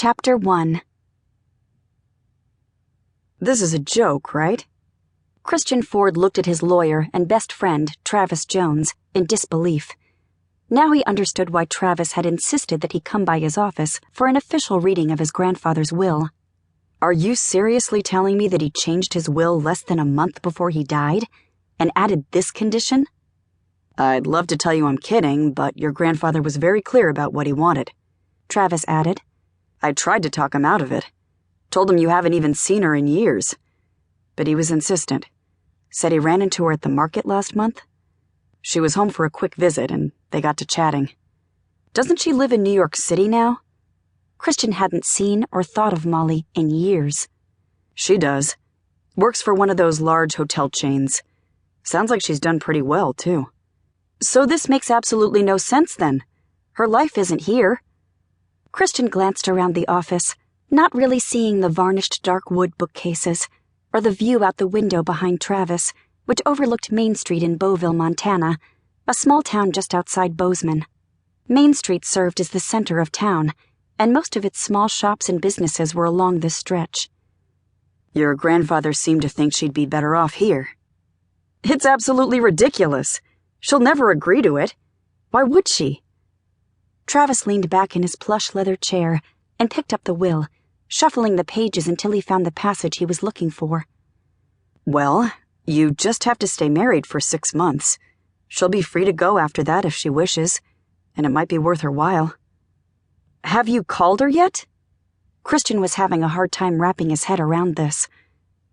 Chapter 1. This is a joke, right? Christian Ford looked at his lawyer and best friend, Travis Jones, in disbelief. Now he understood why Travis had insisted that he come by his office for an official reading of his grandfather's will. Are you seriously telling me that he changed his will less than a month before he died, and added this condition? I'd love to tell you I'm kidding, but your grandfather was very clear about what he wanted, Travis added. I tried to talk him out of it. Told him you haven't even seen her in years. But he was insistent. Said he ran into her at the market last month. She was home for a quick visit, and they got to chatting. Doesn't she live in New York City now? Christian hadn't seen or thought of Molly in years. She does. Works for one of those large hotel chains. Sounds like she's done pretty well, too. So this makes absolutely no sense, then. Her life isn't here. Christian glanced around the office, not really seeing the varnished dark wood bookcases, or the view out the window behind Travis, which overlooked Main Street in Beauville, Montana, a small town just outside Bozeman. Main Street served as the center of town, and most of its small shops and businesses were along this stretch. Your grandfather seemed to think she'd be better off here. It's absolutely ridiculous. She'll never agree to it. Why would she? Travis leaned back in his plush leather chair and picked up the will, shuffling the pages until he found the passage he was looking for. Well, you just have to stay married for 6 months. She'll be free to go after that if she wishes, and it might be worth her while. Have you called her yet? Christian was having a hard time wrapping his head around this.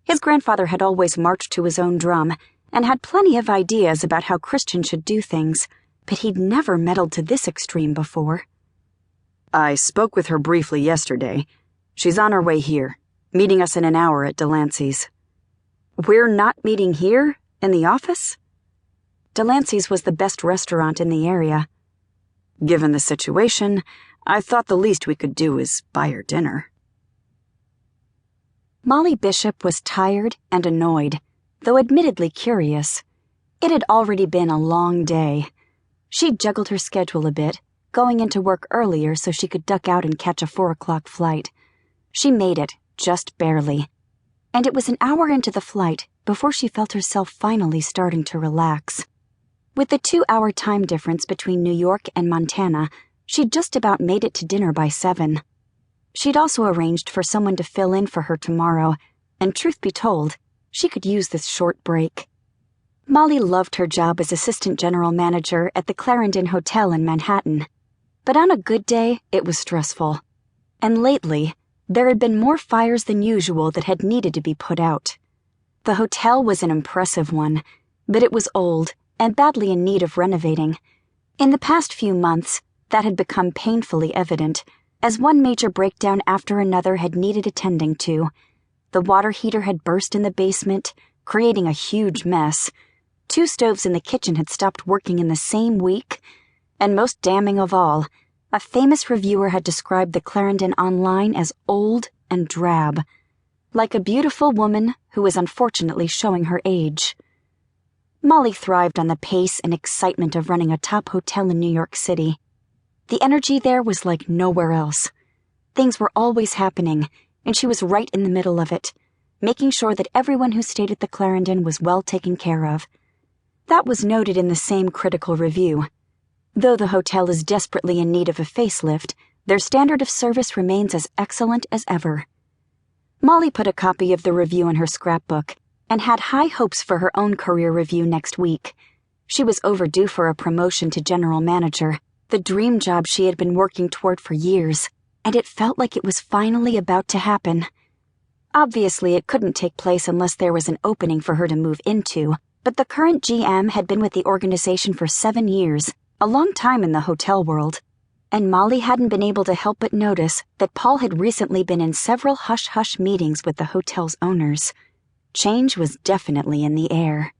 His grandfather had always marched to his own drum and had plenty of ideas about how Christian should do things, but he'd never meddled to this extreme before. I spoke with her briefly yesterday. She's on her way here, meeting us in an hour at Delancey's. We're not meeting here? In the office? Delancey's was the best restaurant in the area. Given the situation, I thought the least we could do is buy her dinner. Molly Bishop was tired and annoyed, though admittedly curious. It had already been a long day. She'd juggled her schedule a bit, going into work earlier so she could duck out and catch a 4:00 flight. She made it, just barely. And it was an hour into the flight before she felt herself finally starting to relax. With the 2-hour time difference between New York and Montana, she'd just about made it to dinner by 7. She'd also arranged for someone to fill in for her tomorrow, and truth be told, she could use this short break. Molly loved her job as assistant general manager at the Clarendon Hotel in Manhattan. But on a good day, it was stressful. And lately, there had been more fires than usual that had needed to be put out. The hotel was an impressive one, but it was old and badly in need of renovating. In the past few months, that had become painfully evident, as one major breakdown after another had needed attending to. The water heater had burst in the basement, creating a huge mess. 2 stoves in the kitchen had stopped working in the same week, and most damning of all, a famous reviewer had described the Clarendon online as old and drab, like a beautiful woman who was unfortunately showing her age. Molly thrived on the pace and excitement of running a top hotel in New York City. The energy there was like nowhere else. Things were always happening, and she was right in the middle of it, making sure that everyone who stayed at the Clarendon was well taken care of. That was noted in the same critical review. Though the hotel is desperately in need of a facelift, their standard of service remains as excellent as ever. Molly put a copy of the review in her scrapbook and had high hopes for her own career review next week. She was overdue for a promotion to general manager, the dream job she had been working toward for years, and it felt like it was finally about to happen. Obviously, it couldn't take place unless there was an opening for her to move into, but the current GM had been with the organization for 7 years, a long time in the hotel world, and Molly hadn't been able to help but notice that Paul had recently been in several hush-hush meetings with the hotel's owners. Change was definitely in the air.